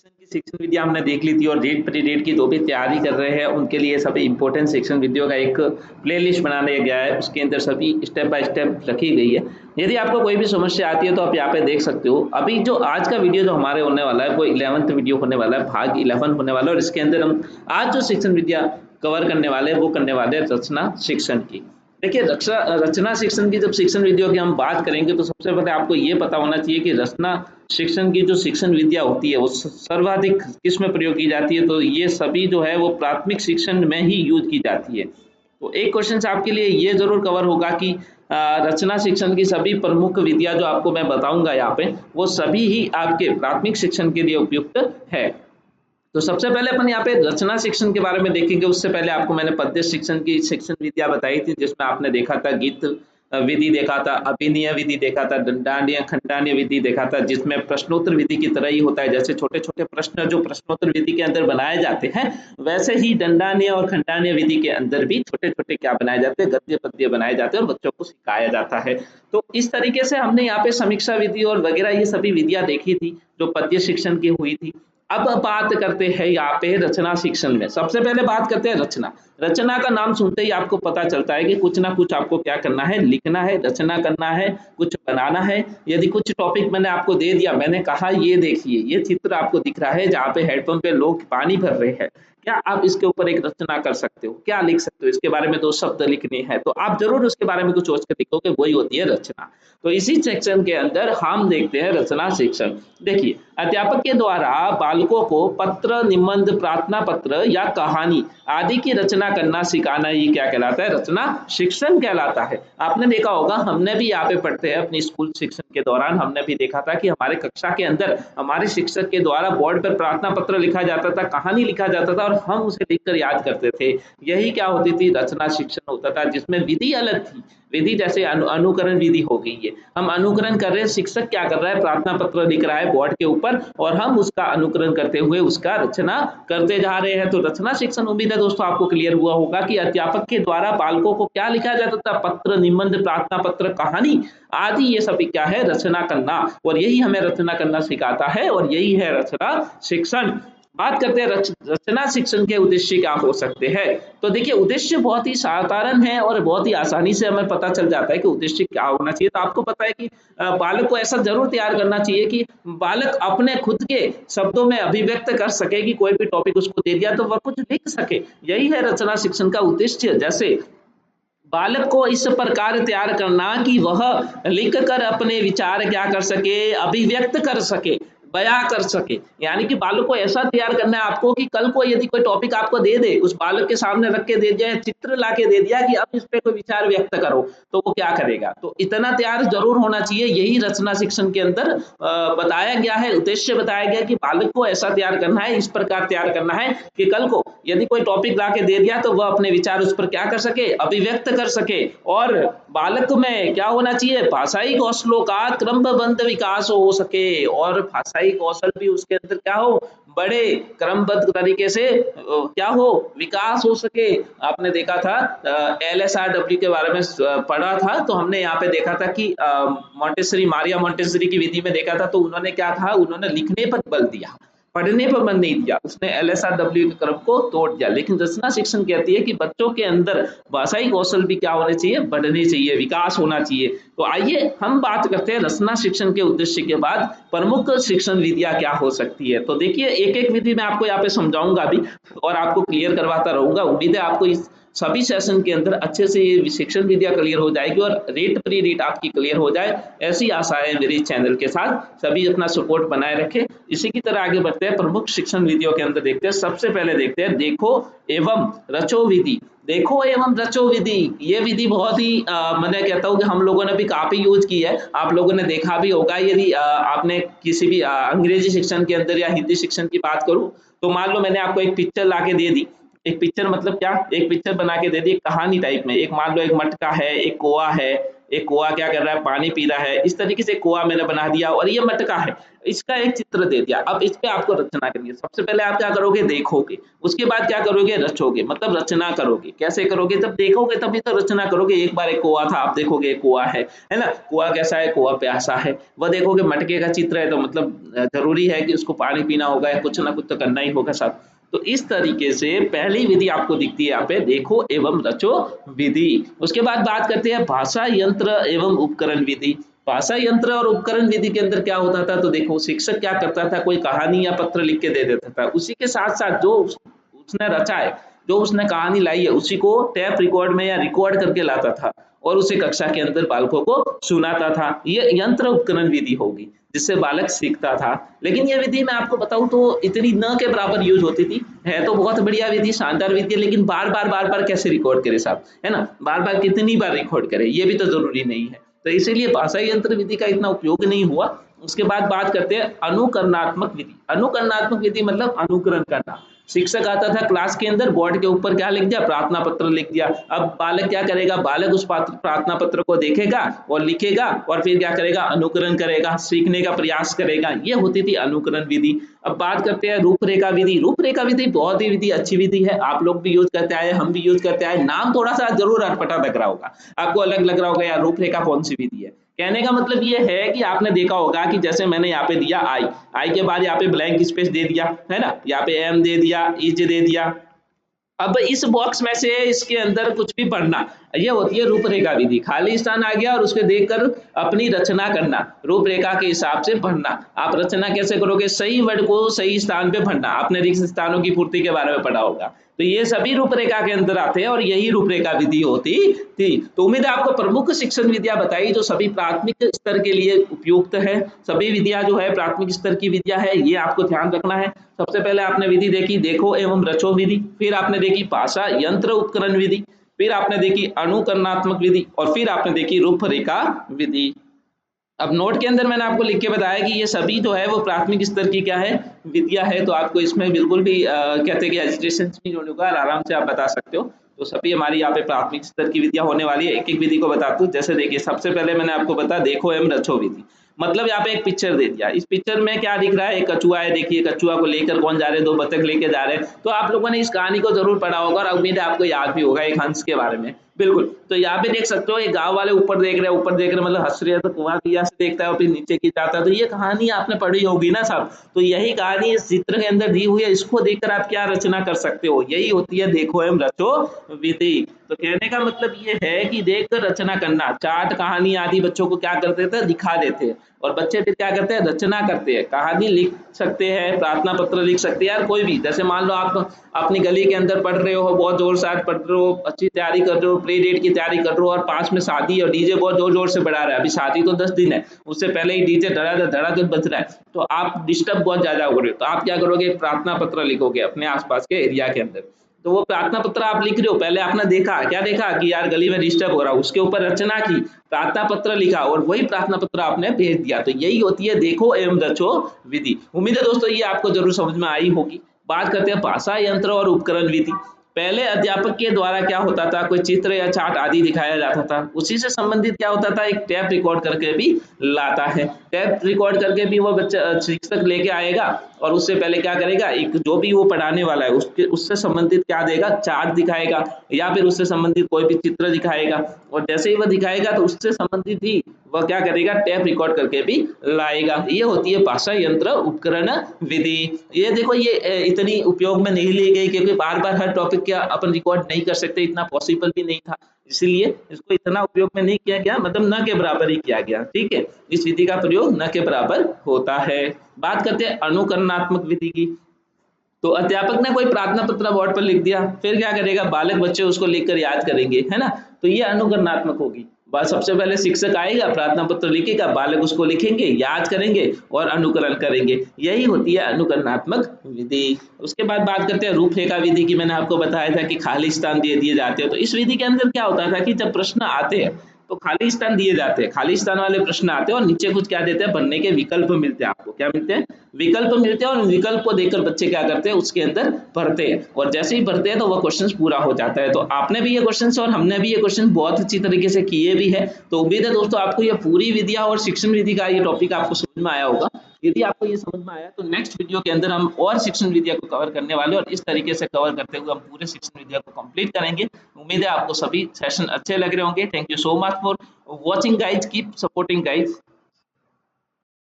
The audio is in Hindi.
शिक्षण की शिक्षण विद्या हमने देख ली थी, और रेट प्री रेट की जो भी तैयारी कर रहे हैं उनके लिए सभी इंपॉर्टेंट शिक्षण विधियों का एक प्लेलिस्ट बनाया गया है, उसके अंदर सभी स्टेप बाय स्टेप रखी गई है। यदि आपको कोई भी समस्या आती है तो आप यहाँ पे देख सकते हो। अभी जो आज का वीडियो जो हमारे होने वाला है वो 11th वीडियो होने वाला है, भाग 11 होने वाला है, और इसके अंदर हम आज जो शिक्षण विद्या कवर करने वाले हैं वो करने वाले हैं रचना शिक्षण की। देखिए, रचना शिक्षण की जब शिक्षण विधियों की हम बात करेंगे तो सबसे पहले आपको ये पता होना चाहिए कि रचना शिक्षण की जो शिक्षण विद्या होती है वो सर्वाधिक किस में प्रयोग की जाती है, तो ये सभी जो है वो प्राथमिक शिक्षण में ही यूज की जाती है। तो एक क्वेश्चन आपके लिए ये जरूर कवर होगा कि रचना शिक्षण की सभी प्रमुख विधियां जो आपको मैं बताऊंगा यहाँ पे, वो सभी ही आपके प्राथमिक शिक्षण के लिए उपयुक्त है। तो सबसे पहले अपन यहाँ पे रचना शिक्षण के बारे में देखेंगे। उससे पहले आपको मैंने पद्य शिक्षण की शिक्षण विद्या बताई थी, जिसमें आपने देखा था गीत विधि देखा था, अभिनय विधि देखा था, दंडान्य खंडान्य विधि देखा था, जिसमें प्रश्नोत्तर विधि की तरह ही होता है। जैसे छोटे छोटे प्रश्न जो प्रश्नोत्तर विधि के अंदर बनाए जाते हैं, वैसे ही दंडान्य और खंडान्य विधि के अंदर भी छोटे छोटे क्या बनाए जाते हैं, गद्य पद्य बनाए जाते हैं और बच्चों को सिखाया जाता है। तो इस तरीके से हमने यहाँ पे समीक्षा विधि और वगैरह ये सभी विधियां देखी थी जो पद्य शिक्षण की हुई थी। अब बात करते हैं यहाँ पे रचना शिक्षण में। सबसे पहले बात करते हैं रचना। रचना का नाम सुनते ही आपको पता चलता है कि कुछ ना कुछ आपको क्या करना है, लिखना है, रचना करना है, कुछ बनाना है। यदि कुछ टॉपिक मैंने आपको दे दिया, मैंने कहा ये देखिए ये चित्र आपको दिख रहा है जहाँ पे हेडपंप पे लोग पानी भर रहे हैं, क्या आप इसके ऊपर एक रचना कर सकते हो, क्या लिख सकते हो, इसके बारे में 2 शब्द लिखने हैं, तो आप जरूर उसके बारे में कुछ सोच कर लिखोगे, वही होती है रचना। तो इसी सेक्शन के अंदर हम देखते हैं रचना शिक्षण। देखिए, अध्यापक के द्वारा बालकों को पत्र, निबंध, प्रार्थना पत्र या कहानी आदि की रचना करना सिखाना, ये क्या कहलाता है, रचना शिक्षण कहलाता है। आपने देखा होगा, हमने भी यहाँ पे पढ़ते हैं अपनी स्कूल शिक्षण के दौरान, हमने भी देखा था कि हमारे कक्षा के अंदर हमारे शिक्षक के द्वारा बोर्ड पर प्रार्थना पत्र लिखा जाता था, कहानी लिखा जाता था, और हम उसे लिखकर याद करते थे। यही क्या होती थी, रचना शिक्षण होता था, जिसमें विधि अलग थी। विधि जैसे अनुकरण विधि हो गई है, हम अनुकरण कर रहे हैं, शिक्षक क्या कर रहा है, प्रार्थना पत्र लिख रहा है बोर्ड के ऊपर और हम उसका अनुकरण करते हुए उसका रचना करते जा रहे हैं। तो रचना शिक्षण, उम्मीद है दोस्तों आपको क्लियर हुआ होगा कि अध्यापक के द्वारा बालकों को क्या लिखा जाता था, पत्र, निबंध, प्रार्थना पत्र, कहानी आदि, ये सभी क्या है, रचना करना, और यही हमें रचना करना सिखाता है और यही है रचना शिक्षण। बात करते हैं रचना शिक्षण के उद्देश्य क्या हो सकते हैं। तो देखिए, उद्देश्य बहुत ही साधारण है और बहुत ही आसानी से हमें पता चल जाता है कि उद्देश्य क्या होना चाहिए। तो आपको पता है कि बालक को ऐसा जरूर तैयार करना चाहिए कि बालक अपने खुद के शब्दों में अभिव्यक्त कर सके, कि कोई भी टॉपिक उसको दे दिया तो वह कुछ लिख सके। यही है रचना शिक्षण का उद्देश्य। जैसे बालक को इस प्रकार तैयार करना कि वह लिख कर अपने विचार क्या कर सके, अभिव्यक्त कर सके, बयां कर सके। यानी कि बालक को ऐसा तैयार करना है आपको कि कल को यदि कोई टॉपिक आपको दे दे, उस बालक के सामने रख के दे दिया, चित्र ला के दे दिया कि अब इस पे कोई विचार व्यक्त करो, तो वो क्या करेगा। तो इतना तैयार जरूर होना चाहिए। यही रचना शिक्षण के अंदर बताया गया है, उद्देश्य बताया गया कि बालक को ऐसा तैयार करना है, इस प्रकार तैयार करना है कि कल को यदि कोई टॉपिक ला के दे दिया तो वह अपने विचार उस पर क्या कर सके, अभिव्यक्त कर सके। और बालक में क्या होना चाहिए, भाषाई कौशलों का क्रमबद्ध विकास हो सके, और भाषाई कौशल भी उसके अंदर क्या हो, बड़े क्रमबद्ध तरीके से क्या हो, विकास हो सके। आपने देखा था LSRW के बारे में पढ़ा था, तो हमने यहाँ पे देखा था कि मॉन्टेसरी, मारिया मॉन्टेसरी की विधि में देखा था, तो उन्होंने क्या था, उन्होंने लिखने पर बल दिया, पढ़ने पर मन नहीं दिया, उसने LSRW के क्रम को तोड़ दिया। लेकिन रचना शिक्षण कहती है कि बच्चों के अंदर भाषाई कौशल भी क्या होने चाहिए, बढ़ने चाहिए, विकास होना चाहिए। तो आइए हम बात करते हैं रचना शिक्षण के उद्देश्य के बाद प्रमुख शिक्षण विधियां क्या हो सकती है। तो देखिए, एक एक विधि मैं आपको यहाँ पे समझाऊंगा भी और आपको क्लियर करवाता रहूंगा। उम्मीद है आपको इस सभी सेशन के अंदर अच्छे से ये शिक्षण विद्या क्लियर हो जाएगी और रेट प्री रेट आपकी क्लियर हो जाए, ऐसी आशा है मेरी चैनल के साथ। सभी अपना सपोर्ट बनाए रखें। इसी की तरह आगे बढ़ते हैं, प्रमुख शिक्षण विधियों के अंदर देखते हैं। सबसे पहले देखते हैं देखो एवं रचो विधि। देखो एवं रचो विधि, ये विधि बहुत ही मैं कहता हूँ कि हम लोगों ने भी काफी यूज की है, आप लोगों ने देखा भी होगा। यदि आपने किसी भी अंग्रेजी शिक्षण के अंदर या हिंदी शिक्षण की बात करूं, तो मान लो मैंने आपको एक पिक्चर ला के दे दी, एक पिक्चर मतलब क्या, एक पिक्चर बना के दे दी कहानी टाइप में। एक मान लो एक मटका है, एक कुआं है, एक कुआं क्या कर रहा है, पानी पी रहा है, इस तरीके से कुआं मैंने बना दिया और ये मटका है, इसका एक चित्र दे दिया। अब इस पे आपको रचना करनी है। सबसे पहले आप क्या करोगे, देखोगे, उसके बाद क्या करोगे, रचोगे, मतलब रचना करोगे। कैसे करोगे, जब देखोगे तभी तो रचना करोगे। एक बार एक कुआं था, आप देखोगे कुआं है ना, कुआं कैसा है, कुआं प्यासा है, वह देखोगे। मटके का चित्र है तो मतलब जरूरी है कि उसको पानी पीना होगा, या कुछ ना कुछ तो करना ही होगा साथ। तो इस तरीके से पहली विधि आपको दिखती है यहाँ पे, देखो एवं रचो विधि। उसके बाद बात करते हैं भाषा यंत्र एवं उपकरण विधि। भाषा यंत्र और उपकरण विधि के अंदर क्या होता था, तो देखो शिक्षक क्या करता था, कोई कहानी या पत्र लिख के दे देता था, उसी के साथ साथ जो उसने रचा है, जो उसने कहानी लाई है, उसी को टेप रिकॉर्ड में या रिकॉर्ड करके लाता था और उसे कक्षा के अंदर बालकों को सुनाता था। ये यंत्र उपकरण विधि होगी जिससे बालक सीखता था। लेकिन ये विधि मैं आपको बताऊं तो इतनी न के बराबर यूज होती थी। है तो बहुत बढ़िया विधि, शानदार विधि है, लेकिन बार बार कैसे रिकॉर्ड करे साहब, है ना, बार बार कितनी बार रिकॉर्ड करे, ये भी तो जरूरी नहीं है। तो इसीलिए भाषा यंत्र विधि का इतना उपयोग नहीं हुआ। उसके बाद बात करते हैं अनुकरणात्मक विधि। अनुकरणात्मक विधि मतलब अनुकरण करना। शिक्षक आता था क्लास के अंदर, बोर्ड के ऊपर क्या लिख दिया, प्रार्थना पत्र लिख दिया। अब बालक क्या करेगा, बालक उस प्रार्थना पत्र को देखेगा और लिखेगा और फिर क्या करेगा, अनुकरण करेगा, सीखने का प्रयास करेगा। ये होती थी अनुकरण विधि। अब बात करते हैं रूपरेखा विधि। रूपरेखा विधि बहुत ही विधि अच्छी विधि है, आप लोग भी यूज करते आए, हम भी यूज करते आए। नाम थोड़ा सा जरूर अटपटा लग रहा होगा आपको, अलग लग रहा होगा यार, रूपरेखा कौन सी विधि है। कहने का मतलब ये है कि आपने देखा होगा कि जैसे मैंने यहाँ पे दिया आई, आई के बाद यहाँ पे ब्लैंक स्पेस दे दिया, है ना, यहाँ पे एम दे दिया, इज दे दिया। अब इस बॉक्स में से इसके अंदर कुछ भी पढ़ना, ये होती है रूपरेखा विधि। खाली स्थान आ गया और उसके देखकर अपनी रचना करना, रूपरेखा के हिसाब से पढ़ना। आप रचना कैसे करोगे, सही वर्ड को सही स्थान पे भरना। आपने रिक्त स्थानों की पूर्ति के बारे में पढ़ा होगा, तो ये सभी रूपरेखा के अंदर आते हैं और यही रूपरेखा विधि होती थी। तो उम्मीद है आपको प्रमुख शिक्षण विधियां बताई जो सभी प्राथमिक स्तर के लिए उपयुक्त है। सभी विधियां जो है प्राथमिक स्तर की विधियां है, ये आपको ध्यान रखना है। सबसे पहले आपने विधि देखी देखो एवं रचो विधि, फिर आपने देखी भाषा यंत्र उपकरण विधि, फिर आपने देखी अनुकरणात्मक विधि, और फिर आपने देखी रूपरेखा विधि। अब नोट के अंदर मैंने आपको लिख के बताया कि ये सभी जो है वो प्राथमिक स्तर की क्या है, विद्या है। तो आपको इसमें बिल्कुल भी कहते हैं कि हेजिटेशन भी नहीं होगा, आराम से आप बता सकते हो। तो सभी हमारी यहाँ पे प्राथमिक स्तर की विद्या होने वाली है। एक एक विधि को बताता हूँ। जैसे देखिए, सबसे पहले मैंने आपको बता देखो एवं रचो विधि, मतलब यहाँ पे एक पिक्चर दे दिया। इस पिक्चर में क्या दिख रहा है, एक कछुआ है। देखिए कछुआ को लेकर कौन जा रहे हैं, दो बतख लेके जा रहे हैं। तो आप लोगों ने इस कहानी को जरूर पढ़ा होगा और उम्मीद है आपको याद भी होगा, एक हंस के बारे में। बिल्कुल, तो यहाँ पे देख सकते हो, ये गांव वाले ऊपर देख रहे हैं, ऊपर देख रहे हैं मतलब हंस रहे हैं। तो कुआं किया से देखता है और फिर नीचे की जाता है। तो ये कहानी आपने पढ़ी होगी ना साहब। तो यही कहानी इस चित्र के अंदर दी हुई है, इसको देखकर आप क्या रचना कर सकते हो, यही होती है देखो एवं रचो विधि। तो कहने का मतलब ये है कि देखकर रचना करना। चार्ट कहानी आदि बच्चों को क्या करते थे, दिखा देते हैं, और बच्चे फिर क्या करते हैं, रचना करते हैं। कहानी लिख सकते हैं, प्रार्थना पत्र लिख सकते हैं, यार कोई भी। जैसे मान लो आप अपनी गली के अंदर पढ़ रहे हो, बहुत जोर से पढ़ रहे हो, अच्छी तैयारी कर रहे हो, प्री डेट की तैयारी कर रहे हो, और पास में शादी और डीजे बहुत जोर जोर से बढ़ा रहा है। अभी शादी तो 10 दिन है, उससे पहले ही डीजे धड़ाधड़ धड़ाधड़ बज रहा है, तो आप डिस्टर्ब बहुत ज्यादा हो रहे हो। तो आप क्या करोगे, प्रार्थना पत्र लिखोगे अपने आसपास के एरिया के अंदर। तो वो प्रार्थना पत्र आप लिख रहे हो, पहले आपने देखा, क्या देखा कि यार गली में डिस्टर्ब हो रहा है, उसके ऊपर रचना की, प्रार्थना पत्र लिखा और वही प्रार्थना पत्र आपने भेज दिया। तो यही होती है देखो एवं रचो विधि। उम्मीद है दोस्तों ये आपको जरूर समझ में आई होगी। बात करते हैं भाषा यंत्र और उपकरण विधि। पहले अध्यापक के द्वारा क्या होता था, कोई चित्र या चार्ट आदि दिखाया जाता था, उसी से संबंधित क्या होता था, एक टैप रिकॉर्ड करके भी लाता है। टैप रिकॉर्ड करके भी वो बच्चा शिक्षक लेके आएगा और उससे पहले क्या करेगा, एक जो भी वो पढ़ाने वाला है उसके उससे संबंधित क्या देगा, चार्ट दिखाएगा या फिर उससे संबंधित कोई भी चित्र दिखाएगा। और जैसे ही वह दिखाएगा तो उससे संबंधित ही वह क्या करेगा, टैप रिकॉर्ड करके भी लाएगा। ये होती है भाषा यंत्र उपकरण विधि। ये देखो, ये इतनी उपयोग में नहीं ली गई क्योंकि बार बार हर टॉपिक का अपन रिकॉर्ड नहीं कर सकते, इतना पॉसिबल भी नहीं था, इसलिए इसको इतना उपयोग में नहीं किया गया, मतलब न के बराबर ही किया गया। ठीक है, इस विधि का प्रयोग न के बराबर होता है। बात करते हैं अनुकरणात्मक विधि की। तो अध्यापक ने कोई प्रार्थना पत्र बोर्ड पर लिख दिया, फिर क्या करेगा, बालक बच्चे उसको लिखकर याद करेंगे, है ना। तो ये अनुकरणात्मक होगी। बस सबसे पहले शिक्षक आएगा, प्रार्थना पत्र लिखेगा, बालक उसको लिखेंगे, याद करेंगे और अनुकरण करेंगे। यही होती है अनुकरणात्मक विधि। उसके बाद बात करते हैं रूपरेखा विधि की। मैंने आपको बताया था कि खाली स्थान दे दिए जाते हैं। तो इस विधि के अंदर क्या होता था कि जब प्रश्न आते हैं तो खाली स्थान दिए जाते हैं, खाली स्थान वाले प्रश्न आते हैं और नीचे कुछ क्या देते हैं, भरने के विकल्प मिलते हैं। आपको क्या मिलते हैं, विकल्प मिलते हैं, और उन विकल्प को देखकर बच्चे क्या करते हैं, उसके अंदर भरते हैं, और जैसे ही भरते हैं तो वह क्वेश्चन पूरा हो जाता है। तो आपने भी ये क्वेश्चन और हमने भी ये क्वेश्चन बहुत अच्छी तरीके से किए भी है। तो उम्मीद है दोस्तों आपको ये पूरी विधियां और शिक्षण विधि का ये टॉपिक आपको समझ में आया होगा। यदि आपको ये समझ में आया तो नेक्स्ट वीडियो के अंदर हम और शिक्षण विद्या को कवर करने वाले, और इस तरीके से कवर करते हुए हम पूरे शिक्षण विद्या को कंप्लीट करेंगे। उम्मीद है आपको सभी सेशन अच्छे लग रहे होंगे। Thank you so much for watching guys, keep supporting guys.